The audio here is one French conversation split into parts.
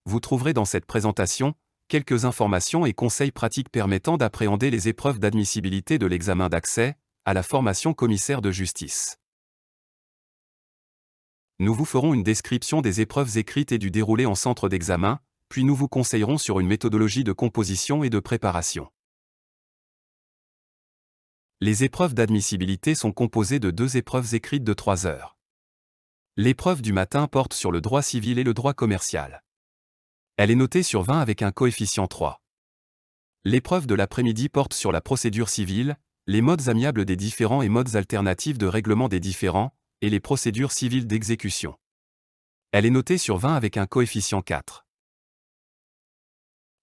Vous trouverez dans cette présentation quelques informations et conseils pratiques permettant d'appréhender les épreuves d'admissibilité de l'examen d'accès à la formation commissaire de justice. Nous vous ferons une description des épreuves écrites et du déroulé en centre d'examen, puis nous vous conseillerons sur une méthodologie de composition et de préparation. Les épreuves d'admissibilité sont composées de 2 épreuves écrites de 3 heures. L'épreuve du matin porte sur le droit civil et le droit commercial. Elle est notée sur 20 avec un coefficient 3. L'épreuve de l'après-midi porte sur la procédure civile, les modes amiables des différends et modes alternatifs de règlement des différends, et les procédures civiles d'exécution. Elle est notée sur 20 avec un coefficient 4.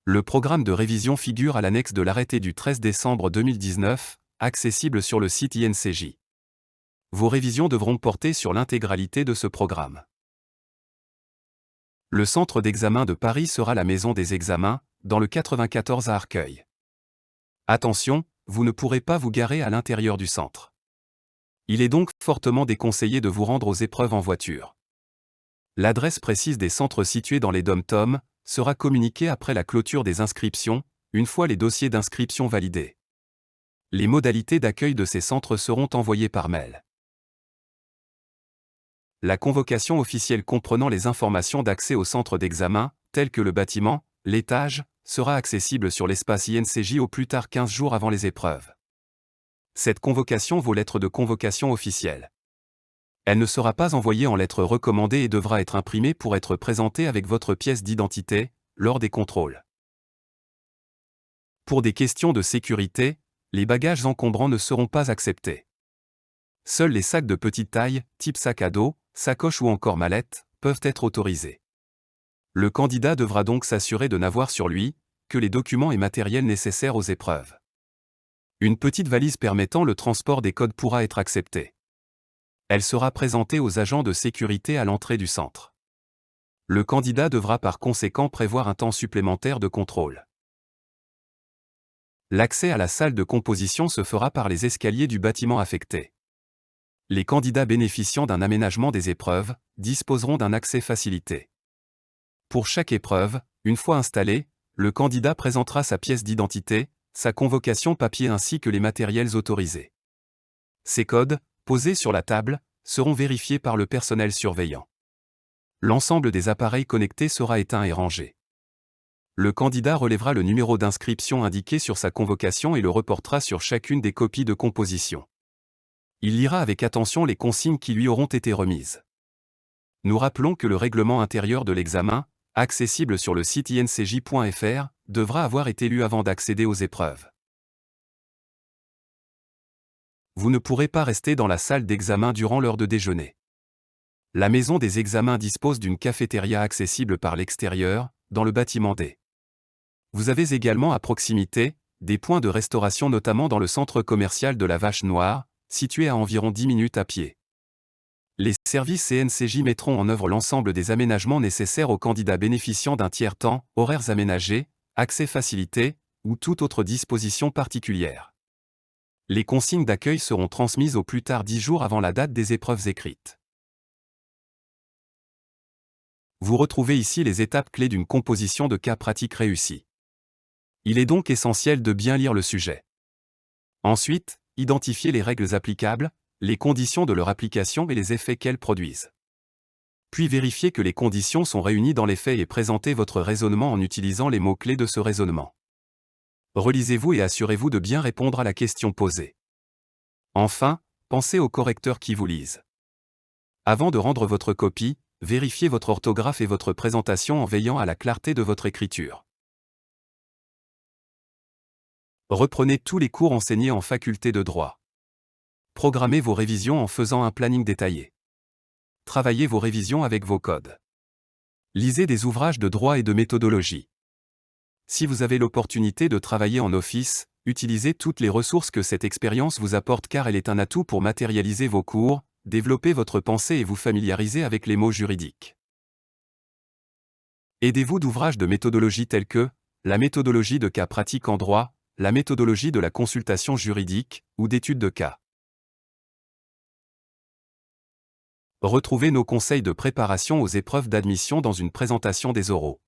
Le programme de révision figure à l'annexe de l'arrêté du 13 décembre 2019, accessible sur le site INCJ. Vos révisions devront porter sur l'intégralité de ce programme. Le centre d'examen de Paris sera la maison des examens, dans le 94 à Arcueil. Attention, vous ne pourrez pas vous garer à l'intérieur du centre. Il est donc fortement déconseillé de vous rendre aux épreuves en voiture. L'adresse précise des centres situés dans les DOM-TOM sera communiquée après la clôture des inscriptions, une fois les dossiers d'inscription validés. Les modalités d'accueil de ces centres seront envoyées par mail. La convocation officielle comprenant les informations d'accès au centre d'examen, telles que le bâtiment, l'étage, sera accessible sur l'espace INCJ au plus tard 15 jours avant les épreuves. Cette convocation vaut lettre de convocation officielle. Elle ne sera pas envoyée en lettre recommandée et devra être imprimée pour être présentée avec votre pièce d'identité, lors des contrôles. Pour des questions de sécurité, les bagages encombrants ne seront pas acceptés. Seuls les sacs de petite taille, type sac à dos, sacoche ou encore mallette, peuvent être autorisés. Le candidat devra donc s'assurer de n'avoir sur lui que les documents et matériels nécessaires aux épreuves. Une petite valise permettant le transport des codes pourra être acceptée. Elle sera présentée aux agents de sécurité à l'entrée du centre. Le candidat devra par conséquent prévoir un temps supplémentaire de contrôle. L'accès à la salle de composition se fera par les escaliers du bâtiment affecté. Les candidats bénéficiant d'un aménagement des épreuves disposeront d'un accès facilité. Pour chaque épreuve, une fois installé, le candidat présentera sa pièce d'identité, sa convocation papier ainsi que les matériels autorisés. Ces codes, posés sur la table, seront vérifiés par le personnel surveillant. L'ensemble des appareils connectés sera éteint et rangé. Le candidat relèvera le numéro d'inscription indiqué sur sa convocation et le reportera sur chacune des copies de composition. Il lira avec attention les consignes qui lui auront été remises. Nous rappelons que le règlement intérieur de l'examen, accessible sur le site incj.fr, devra avoir été lu avant d'accéder aux épreuves. Vous ne pourrez pas rester dans la salle d'examen durant l'heure de déjeuner. La maison des examens dispose d'une cafétéria accessible par l'extérieur, dans le bâtiment D. Vous avez également à proximité des points de restauration notamment dans le centre commercial de la Vache Noire, situé à environ 10 minutes à pied. Les services CNCJ mettront en œuvre l'ensemble des aménagements nécessaires aux candidats bénéficiant d'un tiers-temps, horaires aménagés, accès facilité, ou toute autre disposition particulière. Les consignes d'accueil seront transmises au plus tard 10 jours avant la date des épreuves écrites. Vous retrouvez ici les étapes clés d'une composition de cas pratiques réussie. Il est donc essentiel de bien lire le sujet. Ensuite, identifier les règles applicables, les conditions de leur application et les effets qu'elles produisent. Puis vérifier que les conditions sont réunies dans les faits et présenter votre raisonnement en utilisant les mots-clés de ce raisonnement. Relisez-vous et assurez-vous de bien répondre à la question posée. Enfin, pensez au correcteur qui vous lise. Avant de rendre votre copie, vérifiez votre orthographe et votre présentation en veillant à la clarté de votre écriture. Reprenez tous les cours enseignés en faculté de droit. Programmez vos révisions en faisant un planning détaillé. Travaillez vos révisions avec vos codes. Lisez des ouvrages de droit et de méthodologie. Si vous avez l'opportunité de travailler en office, utilisez toutes les ressources que cette expérience vous apporte car elle est un atout pour matérialiser vos cours, développer votre pensée et vous familiariser avec les mots juridiques. Aidez-vous d'ouvrages de méthodologie tels que la méthodologie de cas pratiques en droit, la méthodologie de la consultation juridique ou d'études de cas. Retrouvez nos conseils de préparation aux épreuves d'admission dans une présentation des oraux.